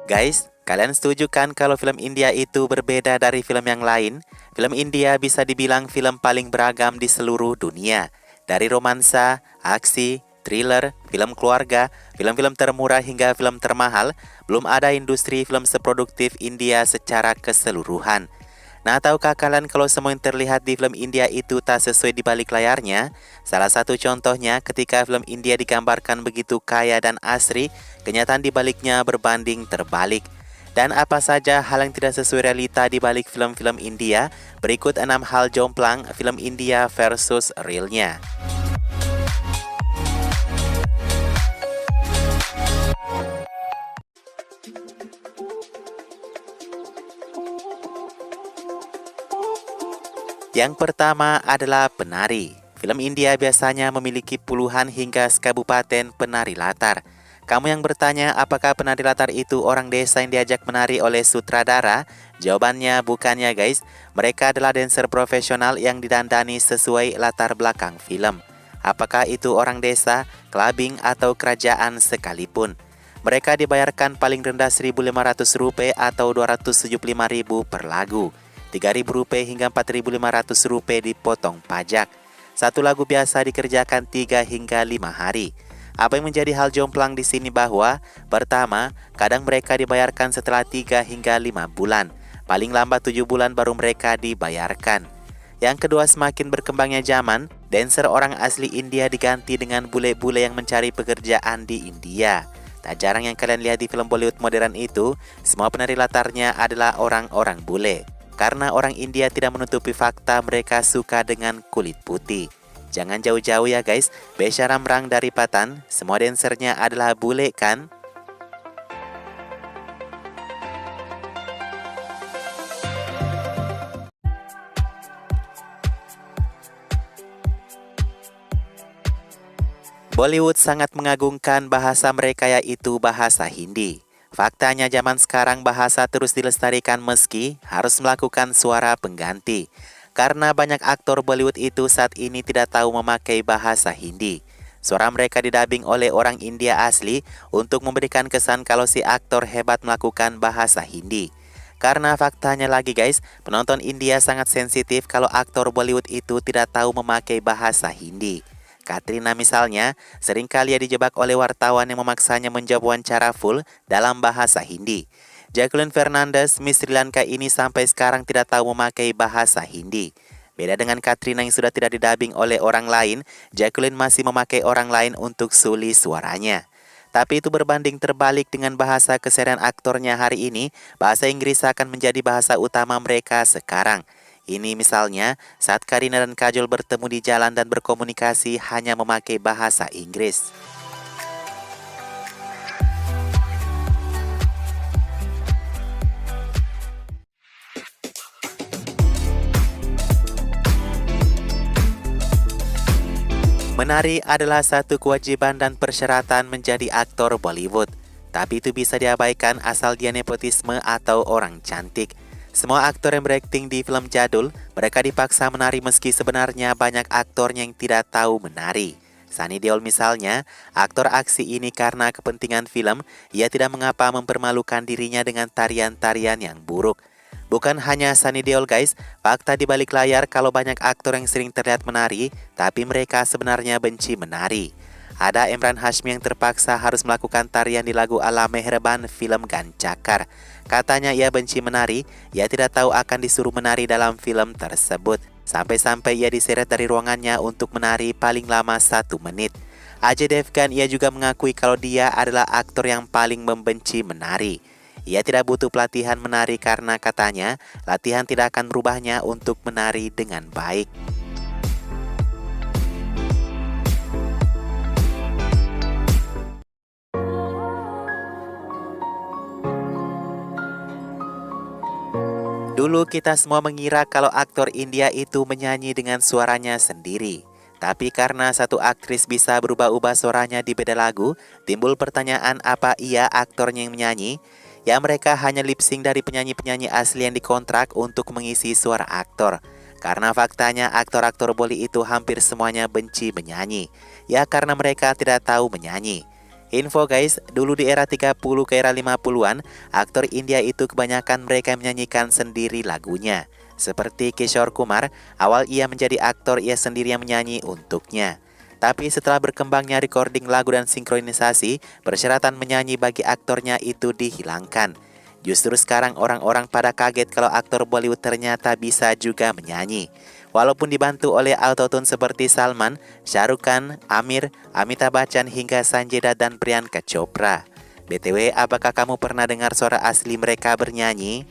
Guys, kalian setuju kan kalau film India itu berbeda dari film yang lain? Film India bisa dibilang film paling beragam di seluruh dunia. Dari romansa, aksi, thriller, film keluarga, film-film termurah hingga film termahal, belum ada industri film seproduktif India secara keseluruhan. Nah, tahukah kalian kalau semua yang terlihat di film India itu tak sesuai di balik layarnya? Salah satu contohnya ketika film India digambarkan begitu kaya dan asri, kenyataan di baliknya berbanding terbalik. Dan apa saja hal yang tidak sesuai realita di balik film-film India? Berikut 6 hal jomplang film India versus realnya. Yang pertama adalah penari. Film India biasanya memiliki puluhan hingga sekabupaten penari latar. Kamu yang bertanya apakah penari latar itu orang desa yang diajak menari oleh sutradara? Jawabannya bukannya guys. Mereka adalah dancer profesional yang didandani sesuai latar belakang film. Apakah itu orang desa, clubbing atau kerajaan sekalipun. Mereka dibayarkan paling rendah Rp1.500 atau Rp275.000 per lagu. Rp3.000 hingga Rp4.500 dipotong pajak. Satu lagu biasa dikerjakan 3 hingga 5 hari. Apa yang menjadi hal jomplang di sini bahwa, pertama, kadang mereka dibayarkan setelah 3 hingga 5 bulan. Paling lambat 7 bulan baru mereka dibayarkan. Yang kedua, semakin berkembangnya zaman, dancer orang asli India diganti dengan bule-bule yang mencari pekerjaan di India. Tak jarang yang kalian lihat di film Bollywood modern itu, semua penari latarnya adalah orang-orang bule. Karena orang India tidak menutupi fakta mereka suka dengan kulit putih. Jangan jauh-jauh ya guys, Besha Ramrang dari Patan, semua dancernya adalah bule kan? Bollywood sangat mengagungkan bahasa mereka yaitu bahasa Hindi. Faktanya zaman sekarang bahasa terus dilestarikan meski harus melakukan suara pengganti. Karena banyak aktor Bollywood itu saat ini tidak tahu memakai bahasa Hindi. Suara mereka didabing oleh orang India asli untuk memberikan kesan kalau si aktor hebat melakukan bahasa Hindi. Karena faktanya lagi guys, penonton India sangat sensitif kalau aktor Bollywood itu tidak tahu memakai bahasa Hindi. Katrina misalnya, seringkali ia dijebak oleh wartawan yang memaksanya menjawab wawancara full dalam bahasa Hindi. Jacqueline Fernandez, Miss Sri Lanka ini sampai sekarang tidak tahu memakai bahasa Hindi. Beda dengan Katrina yang sudah tidak didabing oleh orang lain, Jacqueline masih memakai orang lain untuk suli suaranya. Tapi itu berbanding terbalik dengan bahasa keseharian aktornya hari ini, bahasa Inggris akan menjadi bahasa utama mereka sekarang. Ini misalnya saat Karina dan Kajol bertemu di jalan dan berkomunikasi hanya memakai bahasa Inggris. Menari adalah satu kewajiban dan persyaratan menjadi aktor Bollywood. Tapi itu bisa diabaikan asal dia nepotisme atau orang cantik. Semua aktor yang berakting di film jadul, mereka dipaksa menari meski sebenarnya banyak aktornya yang tidak tahu menari. Sunny Deol misalnya, aktor aksi ini karena kepentingan film, ia tidak mengapa mempermalukan dirinya dengan tarian-tarian yang buruk. Bukan hanya Sunny Deol guys, fakta di balik layar kalau banyak aktor yang sering terlihat menari, tapi mereka sebenarnya benci menari. Ada Emran Hashmi yang terpaksa harus melakukan tarian di lagu ala Meherban film Gancakar. Katanya ia benci menari, ia tidak tahu akan disuruh menari dalam film tersebut. Sampai-sampai ia diseret dari ruangannya untuk menari paling lama 1 menit. Ajay Devgan ia juga mengakui kalau dia adalah aktor yang paling membenci menari. Ia tidak butuh pelatihan menari karena katanya latihan tidak akan merubahnya untuk menari dengan baik. Dulu kita semua mengira kalau aktor India itu menyanyi dengan suaranya sendiri. Tapi karena satu aktris bisa berubah-ubah suaranya di beda lagu, timbul pertanyaan apa ia aktornya yang menyanyi? Ya mereka hanya lip sync dari penyanyi-penyanyi asli yang dikontrak untuk mengisi suara aktor. Karena faktanya aktor-aktor Bollywood itu hampir semuanya benci menyanyi. Ya karena mereka tidak tahu menyanyi. Info guys, dulu di era 30 ke era 50-an, aktor India itu kebanyakan mereka menyanyikan sendiri lagunya. Seperti Kishore Kumar, awal ia menjadi aktor, ia sendiri yang menyanyi untuknya. Tapi setelah berkembangnya recording lagu dan sinkronisasi, persyaratan menyanyi bagi aktornya itu dihilangkan. Justru sekarang orang-orang pada kaget kalau aktor Bollywood ternyata bisa juga menyanyi. Walaupun dibantu oleh autotune seperti Salman, Shah Rukh Khan, Amir, Amitabh Bachchan hingga Sanjay Dutt dan Priyanka Chopra. BTW, apakah kamu pernah dengar suara asli mereka bernyanyi?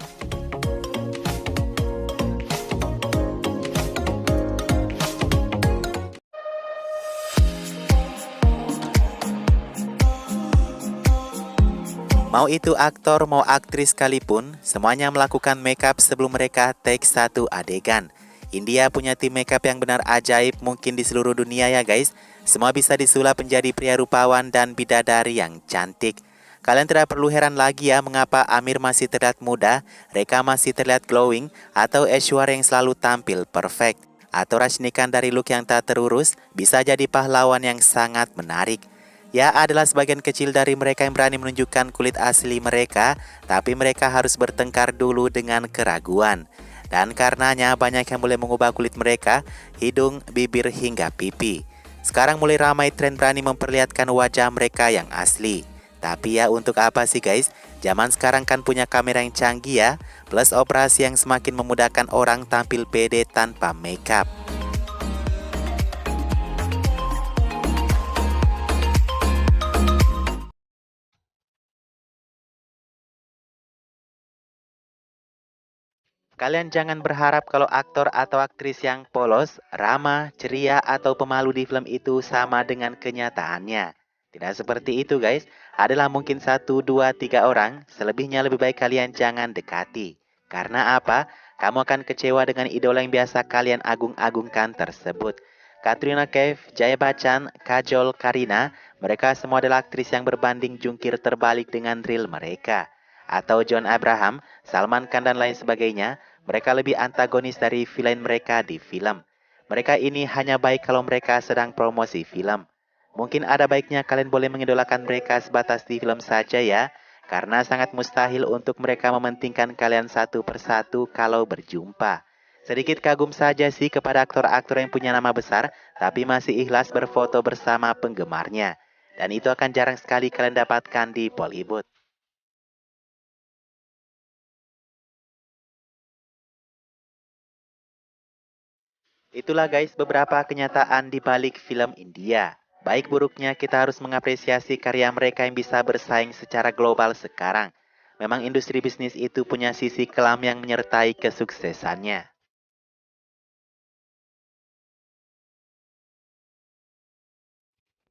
Mau itu aktor, mau aktris sekalipun, semuanya melakukan makeup sebelum mereka take satu adegan. India punya tim makeup yang benar ajaib mungkin di seluruh dunia ya guys. Semua bisa disulap menjadi pria rupawan dan bidadari yang cantik. Kalian tidak perlu heran lagi ya mengapa Amir masih terlihat muda, Rekha masih terlihat glowing, atau Aishwarya yang selalu tampil perfect. Atau Rajinikanth dari look yang tak terurus bisa jadi pahlawan yang sangat menarik. Ya, adalah sebagian kecil dari mereka yang berani menunjukkan kulit asli mereka, tapi mereka harus bertengkar dulu dengan keraguan. Dan karenanya banyak yang boleh mengubah kulit mereka, hidung, bibir, hingga pipi. Sekarang mulai ramai tren berani memperlihatkan wajah mereka yang asli. Tapi ya untuk apa sih guys? Zaman sekarang kan punya kamera yang canggih ya, plus operasi yang semakin memudahkan orang tampil pede tanpa makeup. Kalian jangan berharap kalau aktor atau aktris yang polos, ramah, ceria, atau pemalu di film itu sama dengan kenyataannya. Tidak seperti itu guys, adalah mungkin 1, 2, 3 orang, selebihnya lebih baik kalian jangan dekati. Karena apa? Kamu akan kecewa dengan idola yang biasa kalian agung-agungkan tersebut. Katrina Kaif, Jaya Bachchan, Kajol, Karina, mereka semua adalah aktris yang berbanding jungkir terbalik dengan real mereka. Atau John Abraham, Salman Khan dan lain sebagainya, mereka lebih antagonis dari villain mereka di film. Mereka ini hanya baik kalau mereka sedang promosi film. Mungkin ada baiknya kalian boleh mengidolakan mereka sebatas di film saja ya, karena sangat mustahil untuk mereka mementingkan kalian satu persatu kalau berjumpa. Sedikit kagum saja sih kepada aktor-aktor yang punya nama besar, tapi masih ikhlas berfoto bersama penggemarnya. Dan itu akan jarang sekali kalian dapatkan di Bollywood. Itulah guys beberapa kenyataan di balik film India. Baik buruknya kita harus mengapresiasi karya mereka yang bisa bersaing secara global sekarang. Memang industri bisnis itu punya sisi kelam yang menyertai kesuksesannya.